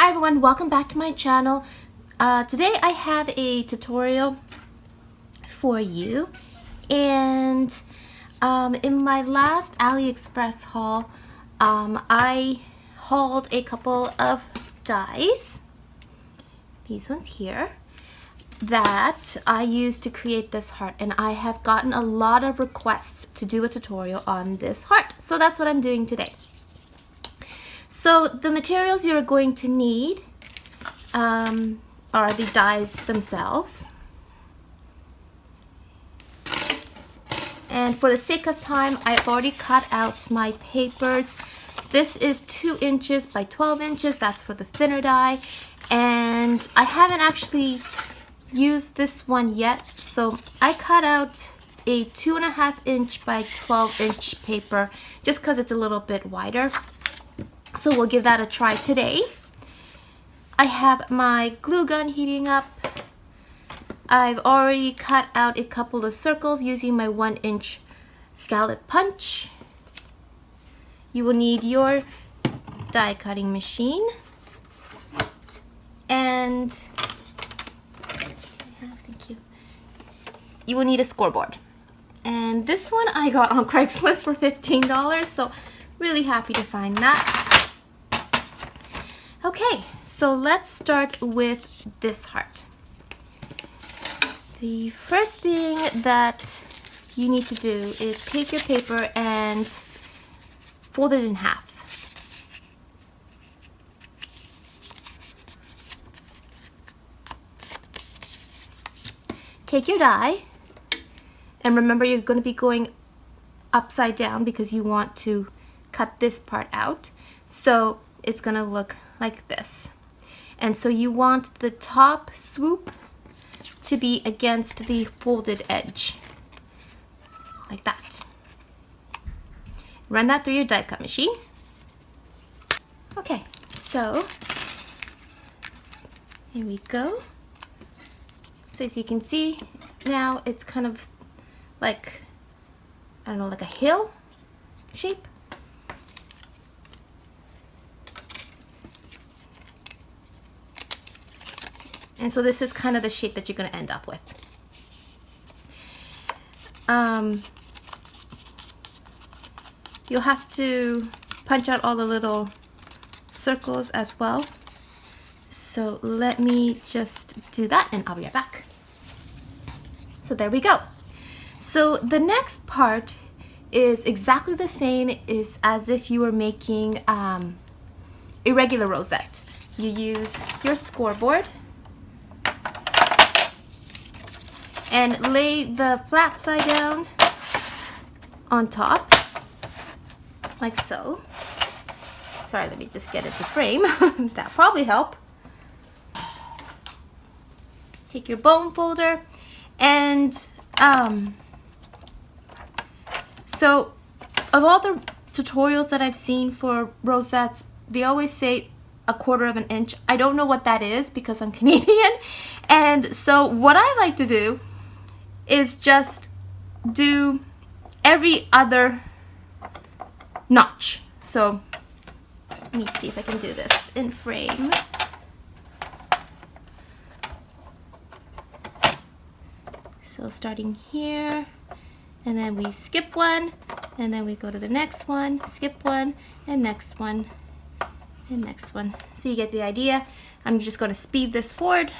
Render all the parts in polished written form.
Hi everyone, welcome back to my channel. Today I have a tutorial for you, and in my last AliExpress haul, I hauled a couple of dies, these ones here, that I used to create this heart, and I have gotten a lot of requests to do a tutorial on this heart, so that's what I'm doing today. So the materials you're going to need are the dies themselves. And for the sake of time, I've already cut out my papers. This is 2 inches by 12 inches. That's for the thinner die. And I haven't actually used this one yet. So I cut out a 2.5 inch by 12 inch paper just because it's a little bit wider. So we'll give that a try today. I have my glue gun heating up. I've already cut out a couple of circles using my 1 inch scallop punch. You will need your die cutting machine. And thank you. You will need a scoreboard. And this one I got on Craigslist for $15, so really happy to find that. Okay, so let's start with this heart. The first thing that you need to do is take your paper and fold it in half. Take your die, and remember you're going to be going upside down because you want to cut this part out. So it's going to look like this. And so you want the top swoop to be against the folded edge, like that. Run that through your die cut machine. Okay, so here we go. So as you can see, now it's kind of like, I don't know, like a hill shape. And so this is kind of the shape that you're going to end up with. You'll have to punch out all the little circles as well. So let me just do that and I'll be right back. So there we go. So the next part is exactly the same as if you were making a regular rosette. You use your scoreboard and lay the flat side down on top, like so. Sorry, let me just get it to frame. That'll probably help. Take your bone folder, and so of all the tutorials that I've seen for rosettes, they always say 1/4 inch. I don't know what that is because I'm Canadian, and so what I like to do is just do every other notch. So let me see if I can do this in frame. So starting here, and then we skip one, and then we go to the next one, skip one, and next one, and next one. So you get the idea. I'm just going to speed this forward.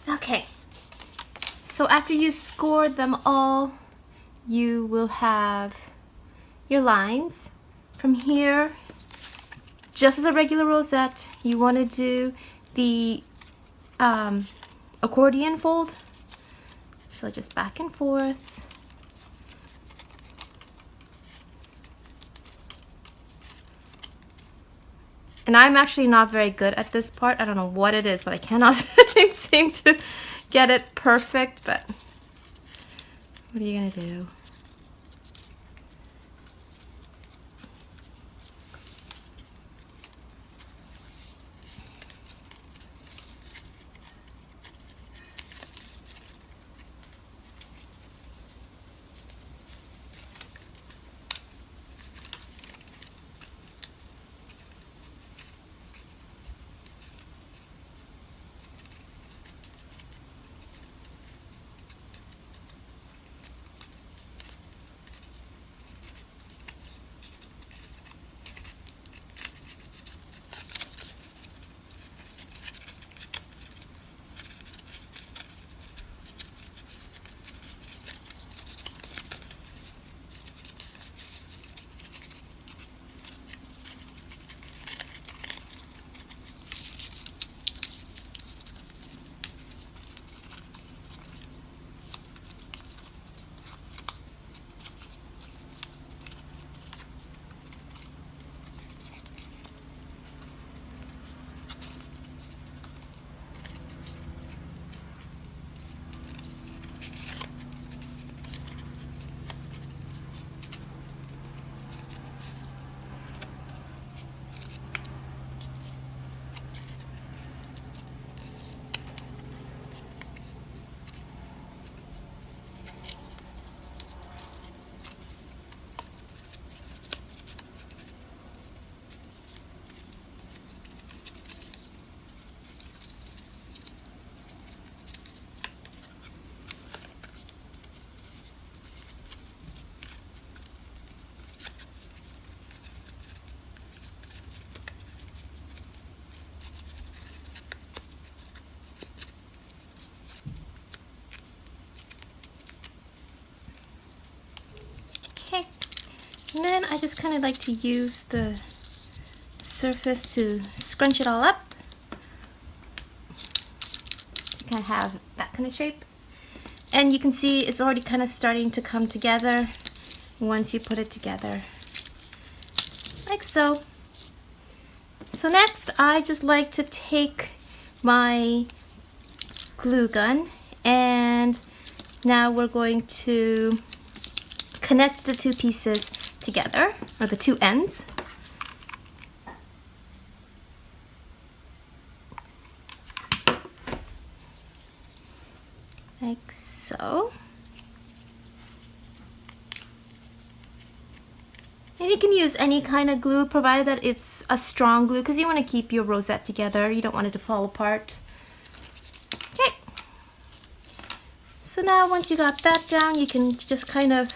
Okay, so after you score them all, you will have your lines from here just as a regular rosette, you want to do the accordion fold. So just back and forth. And I'm actually not very good at this part. I don't know what it is, but I cannot seem to get it perfect, but what are you gonna do? Okay, and then I just kind of like to use the surface to scrunch it all up. Kind of have that kind of shape. And you can see it's already kind of starting to come together once you put it together, like so. So next, I just like to take my glue gun, and now we're going to connect the two pieces together, or the two ends. Like so. And you can use any kind of glue, provided that it's a strong glue, because you want to keep your rosette together. You don't want it to fall apart. Okay. So now once you got that down, you can just kind of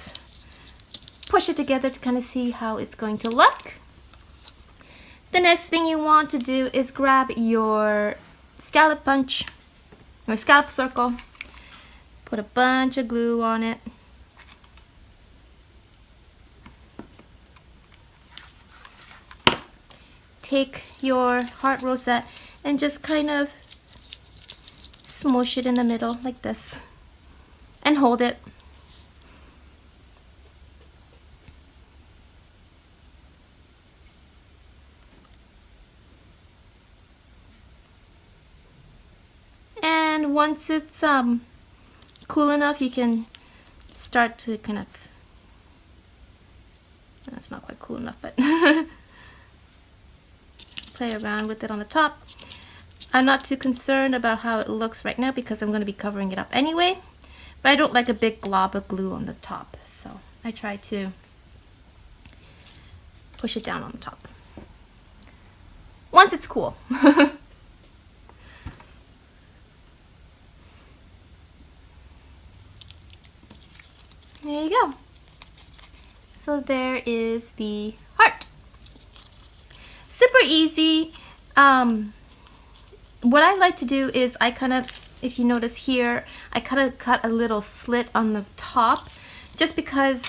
push it together to kind of see how it's going to look. The next thing you want to do is grab your scallop punch, or scallop circle, put a bunch of glue on it. Take your heart rosette and just kind of smush it in the middle like this and hold it. And once it's cool enough, you can start to kind of, that's not quite cool enough, but play around with it on the top. I'm not too concerned about how it looks right now because I'm going to be covering it up anyway, but I don't like a big glob of glue on the top, so I try to push it down on the top once it's cool. There you go. So there is the heart. Super easy. What I like to do is I kind of, if you notice here, I kind of cut a little slit on the top, just because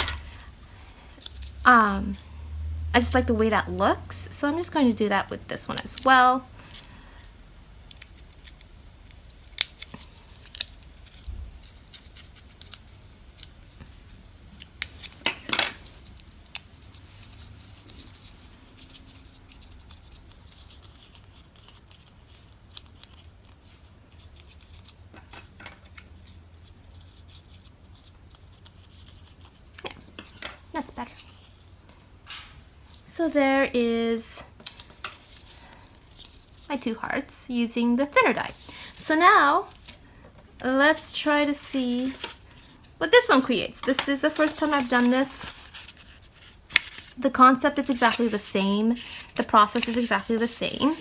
I just like the way that looks, so I'm just going to do that with this one as well. Yeah, that's better. So there is my 2 hearts using the thinner die. So now let's try to see what this one creates. This is the first time I've done this. The concept is exactly the same. The process is exactly the same,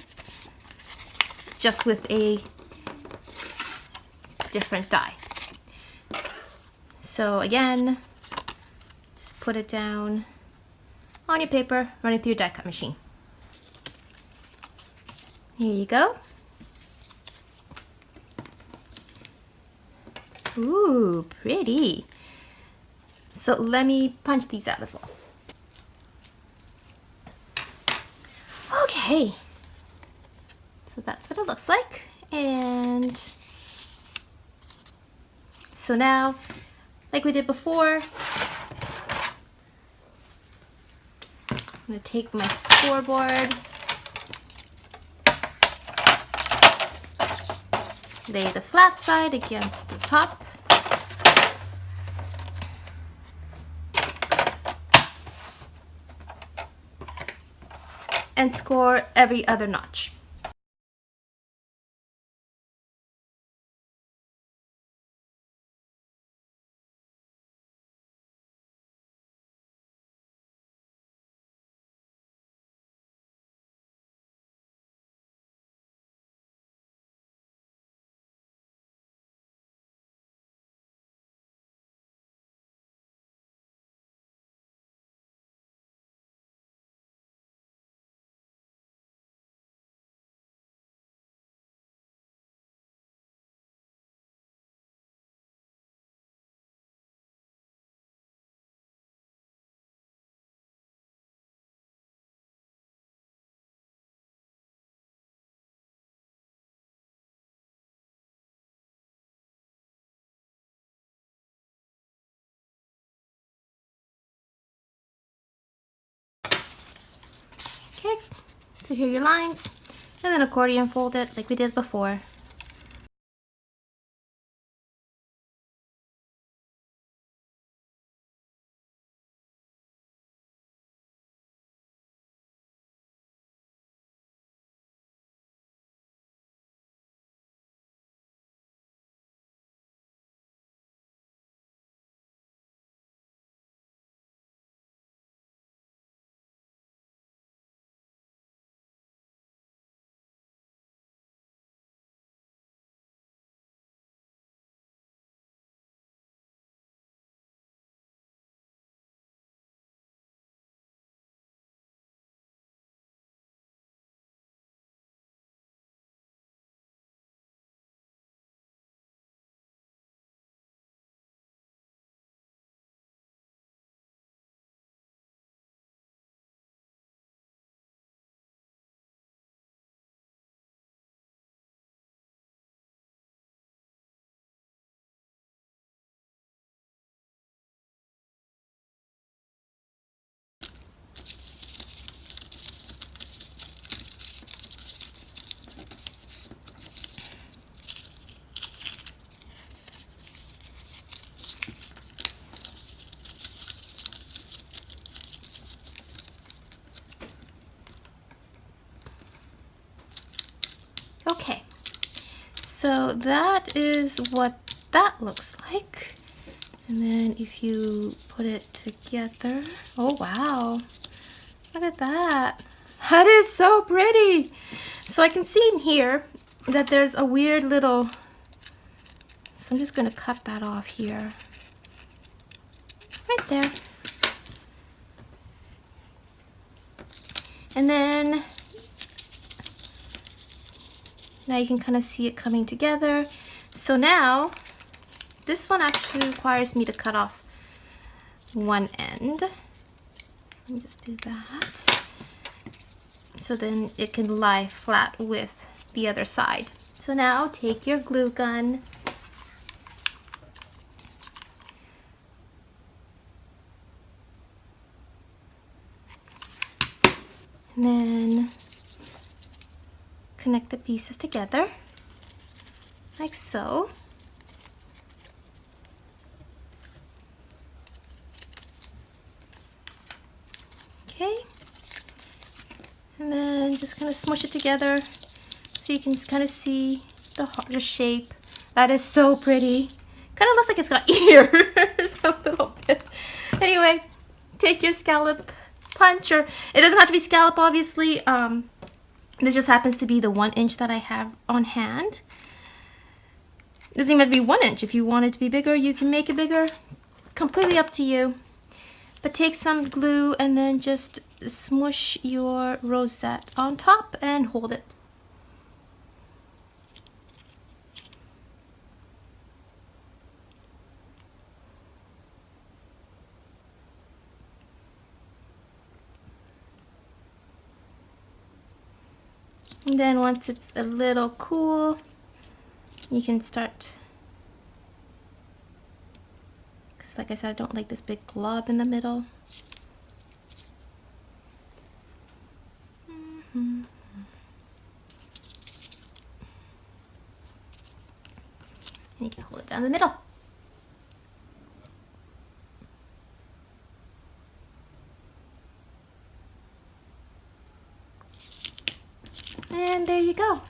just with a different die. So again, just put it down on your paper, run it through your die cut machine. Here you go. Ooh, pretty. So let me punch these out as well. Okay, so that's what it looks like. And so now, like we did before, I'm gonna take my scoreboard, lay the flat side against the top, and score every other notch. Okay, so here are your lines, and then accordion fold it like we did before. Okay, so that is what that looks like. And then if you put it together, oh wow, look at that. That is so pretty. So I can see in here that there's a weird little, so I'm just gonna cut that off here. Right there. And then now you can kind of see it coming together. So now this one actually requires me to cut off one end. Let me just do that. So then it can lie flat with the other side. So now take your glue gun. And then connect the pieces together, like so. Okay. And then just kind of smush it together so you can just kind of see the shape. That is so pretty. Kind of looks like it's got ears a little bit. Anyway, take your scallop puncher. It doesn't have to be scallop, obviously. This just happens to be the 1 inch that I have on hand. It doesn't even have to be 1 inch. If you want it to be bigger, you can make it bigger. Completely up to you. But take some glue and then just smush your rosette on top and hold it. And then once it's a little cool, you can start, because like I said, I don't like this big glob in the middle. And you can hold it down the middle. And there you go.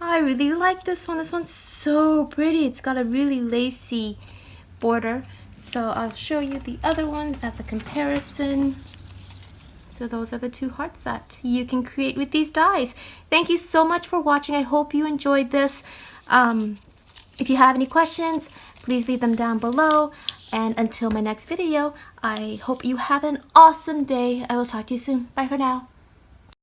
I really like this one. This one's so pretty. It's got a really lacy border. So I'll show you the other one as a comparison. So those are the two hearts that you can create with these dies. Thank you so much for watching. I hope you enjoyed this. If you have any questions, please leave them down below. And until my next video, I hope you have an awesome day. I will talk to you soon. Bye for now.